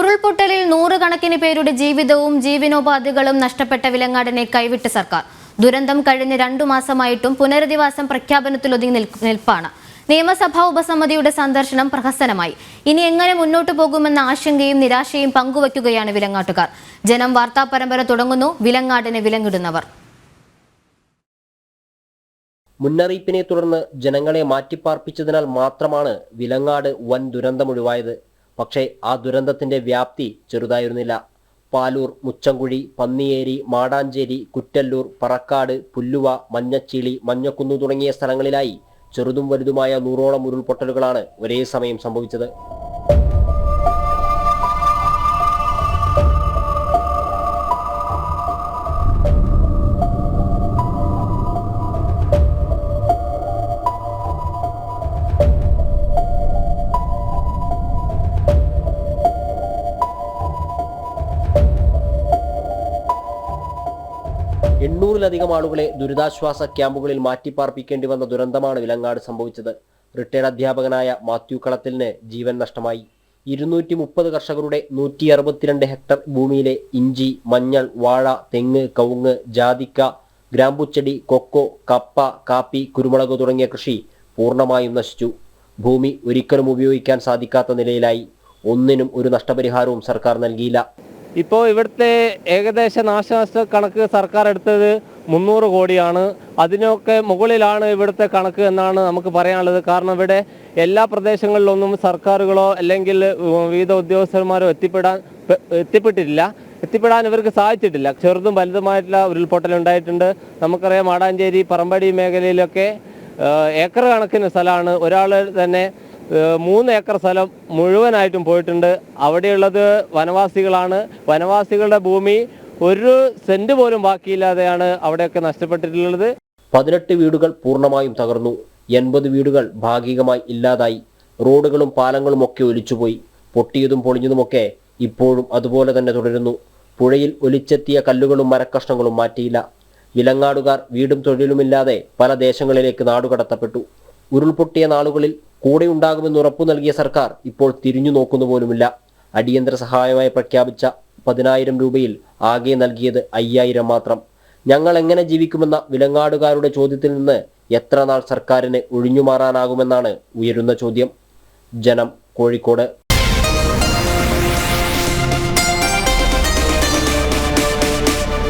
ഉരുൾപൊട്ടലിൽ നൂറുകണക്കിന് പേരുടെ ജീവിതവും ജീവനോപാധികളും നഷ്ടപ്പെട്ട വിലങ്ങാടിനെ കൈവിട്ട് സർക്കാർ. ദുരന്തം കഴിഞ്ഞ് 2 മാസമായിട്ടും പുനരധിവാസം പ്രഖ്യാപനത്തിലൊതുങ്ങി നിൽപ്പാണ്. നിയമസഭാ ഉപസമിതിയുടെ സന്ദർശനം പ്രഹസനമായി. ഇനി എങ്ങനെ മുന്നോട്ടു പോകുമെന്ന ആശങ്കയും നിരാശയും പങ്കുവയ്ക്കുകയാണ് വിലങ്ങാട്ടുകാർ. ജനം വാർത്താ പരമ്പര തുടങ്ങുന്നു. വിലങ്ങാടിനെ വിലങ്ങിടുന്നവർ. മുന്നറിയിപ്പിനെ തുടർന്ന് ജനങ്ങളെ മാറ്റിപ്പാർപ്പിച്ചതിനാൽ മാത്രമാണ് വിലങ്ങാട് വൻ ദുരന്തമൊഴിവായത്. പക്ഷേ ആ ദുരന്തത്തിന്റെ വ്യാപ്തി ചെറുതായിരുന്നില്ല. പാലൂർ, മുച്ചംകുഴി, പന്നിയേരി, മാടാഞ്ചേരി, കുറ്റല്ലൂർ, പറക്കാട്, പുല്ലുവ, മഞ്ഞച്ചീളി, മഞ്ഞക്കുന്ന് തുടങ്ങിയ സ്ഥലങ്ങളിലായി ചെറുതും വലുതുമായ 100ഓളം ഉരുൾപൊട്ടലുകളാണ് ഒരേ സമയം സംഭവിച്ചത്. എണ്ണൂറിലധികം ആളുകളെ ദുരിതാശ്വാസ ക്യാമ്പുകളിൽ മാറ്റിപ്പാർപ്പിക്കേണ്ടി വന്ന ദുരന്തമാണ് വിലങ്ങാട് സംഭവിച്ചത്. റിട്ടയർഡ് അധ്യാപകനായ മാത്യു കളത്തിലിന് ജീവൻ നഷ്ടമായി. 230 കർഷകരുടെ 162 ഹെക്ടർ ഭൂമിയിലെ ഇഞ്ചി, മഞ്ഞൾ, വാഴ, തെങ്ങ്, കവുങ്ങ്, ജാതിക്ക, ഗ്രാമ്പുച്ചെടി, കൊക്കോ, കപ്പ, കാപ്പി, കുരുമുളക് തുടങ്ങിയ കൃഷി പൂർണ്ണമായും നശിച്ചു. ഭൂമി ഒരിക്കലും ഉപയോഗിക്കാൻ സാധിക്കാത്ത നിലയിലായി. ഒന്നിനും ഒരു നഷ്ടപരിഹാരവും സർക്കാർ നൽകിയില്ല. ഇപ്പോൾ ഇവിടുത്തെ ഏകദേശ നാശനഷ്ട കണക്ക് സർക്കാർ എടുത്തത് 300 കോടിയാണ്. അതിനൊക്കെ മുകളിലാണ് ഇവിടുത്തെ കണക്ക് എന്നാണ് നമുക്ക് പറയാനുള്ളത്. കാരണം ഇവിടെ എല്ലാ പ്രദേശങ്ങളിലൊന്നും സർക്കാരുകളോ അല്ലെങ്കിൽ വിവിധ ഉദ്യോഗസ്ഥന്മാരോ എത്തിപ്പെടാൻ ഇവർക്ക് സാധിച്ചിട്ടില്ല. ചെറുതും വലുതുമായിട്ടുള്ള ഉരുൾപൊട്ടൽ ഉണ്ടായിട്ടുണ്ട്. നമുക്കറിയാം, മാടാഞ്ചേരി, പറമ്പടി മേഖലയിലൊക്കെ ഏക്കർ കണക്കിന് സ്ഥലമാണ്. ഒരാൾ തന്നെ 3 ഏക്കർ സ്ഥലം മുഴുവനായിട്ടും പോയിട്ടുണ്ട്. അവിടെയുള്ളത് വനവാസികളാണ്. വനവാസികളുടെ ഭൂമി 1 സെന്റ് പോലും ബാക്കിയില്ലാതെയാണ് അവിടെയൊക്കെ നഷ്ടപ്പെട്ടിട്ടുള്ളത്. 18 വീടുകൾ പൂർണ്ണമായും തകർന്നു. 80 വീടുകൾ ഭാഗികമായി ഇല്ലാതായി. റോഡുകളും പാലങ്ങളും ഒക്കെ ഒലിച്ചുപോയി. പൊട്ടിയതും പൊളിഞ്ഞതുമൊക്കെ ഇപ്പോഴും അതുപോലെ തന്നെ തുടരുന്നു. പുഴയിൽ ഒലിച്ചെത്തിയ കല്ലുകളും മരക്കഷ്ണങ്ങളും മാറ്റിയില്ല. വിലങ്ങാടുകാർ വീടും തൊഴിലുമില്ലാതെ പല ദേശങ്ങളിലേക്ക് നാടുകടത്തപ്പെട്ടു. ഉരുൾപൊട്ടിയ നാളുകളിൽ കൂടെ ഉണ്ടാകുമെന്ന് ഉറപ്പു നൽകിയ സർക്കാർ ഇപ്പോൾ തിരിഞ്ഞു നോക്കുന്നു പോലുമില്ല. അടിയന്തര സഹായമായി പ്രഖ്യാപിച്ച 10,000 രൂപയിൽ ആകെ നൽകിയത് 5,000 മാത്രം. ഞങ്ങൾ എങ്ങനെ ജീവിക്കുമെന്ന വിലങ്ങാടുകാരുടെ ചോദ്യത്തിൽ നിന്ന് എത്ര നാൾ സർക്കാരിന് ഒഴിഞ്ഞുമാറാനാകുമെന്നാണ് ഉയരുന്ന ചോദ്യം. ജനം, കോഴിക്കോട്.